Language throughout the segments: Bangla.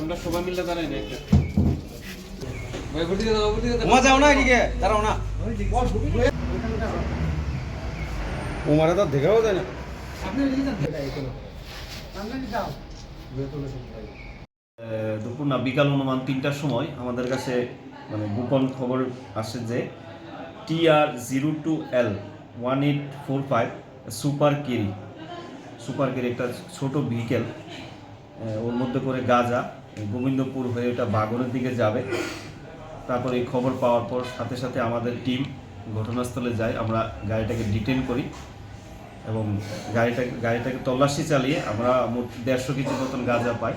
আমরা সবাই মিলে দাঁড়াই না যাও না এদিকে দাঁড়াও না ওমারে তো দেখাও যায় না দুপুর না বিকাল অনুমান 3টার সময় আমাদের কাছে মানে গোপন খবর আসে যে TR02L1845 সুপার কেরি একটা ছোট ভেহিকেল, ওর মধ্যে করে গাঁজা গোবিন্দপুর হয়ে এটা বাগনের দিকে যাবে। তারপর এই খবর পাওয়ার পর সাথে সাথে আমাদের টিম ঘটনাস্থলে যায়। আমরা গাড়িটাকে ডিটেন করি এবং গাড়িটাকে তল্লাশি চালিয়ে আমরা মোট 150 কেজি মতন গাঁজা পাই।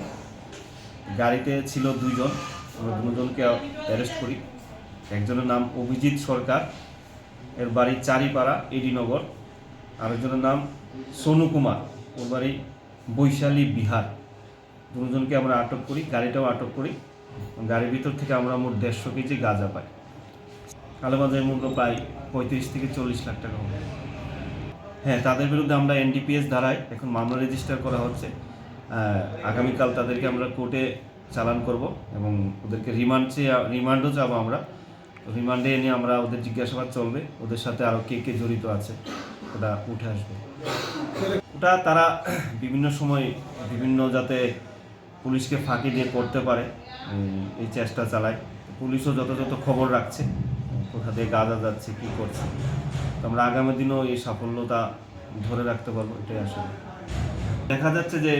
গাড়িতে ছিল 2 জন, আমরা 2 জনকে অ্যারেস্ট করি। একজনের নাম অভিজিৎ সরকার, এর বাড়ি চারিপাড়া এডিনগর। আরেকজনের নাম সোনু কুমার, ওর বাড়ি বৈশালী বিহার। 2 জনকে আমরা আটক করি, গাড়িটাও আটক করি। গাড়ির ভিতর থেকে আমরা মোট 150 কেজি গাঁজা পাই। কালোবাজারের মূল্য প্রায় 35 থেকে 40 লাখ টাকা হবে। হ্যাঁ, তাদের বিরুদ্ধে আমরা NDPS ধারায় এখন মামলা রেজিস্টার করা হচ্ছে। আগামীকাল তাদেরকে আমরা কোর্টে চালান করব এবং ওদেরকে রিমান্ডও যাবো। আমরা রিমান্ডে এনে আমরা ওদের জিজ্ঞাসাবাদ চলবে, ওদের সাথে আরও কে জড়িত আছে ওটা উঠে আসবে। ওটা তারা বিভিন্ন সময় বিভিন্ন যাতে পুলিশকে ফাঁকি দিয়ে করতে পারে এই চেষ্টা চালায়। পুলিশও যথাযথ খবর রাখছে কোথা দিয়ে গাঁজা যাচ্ছে, কী করছে। তো আমরা আগামী দিনেও এই সাফল্যতা ধরে রাখতে পারবো, এটাই আসলে দেখা যাচ্ছে যে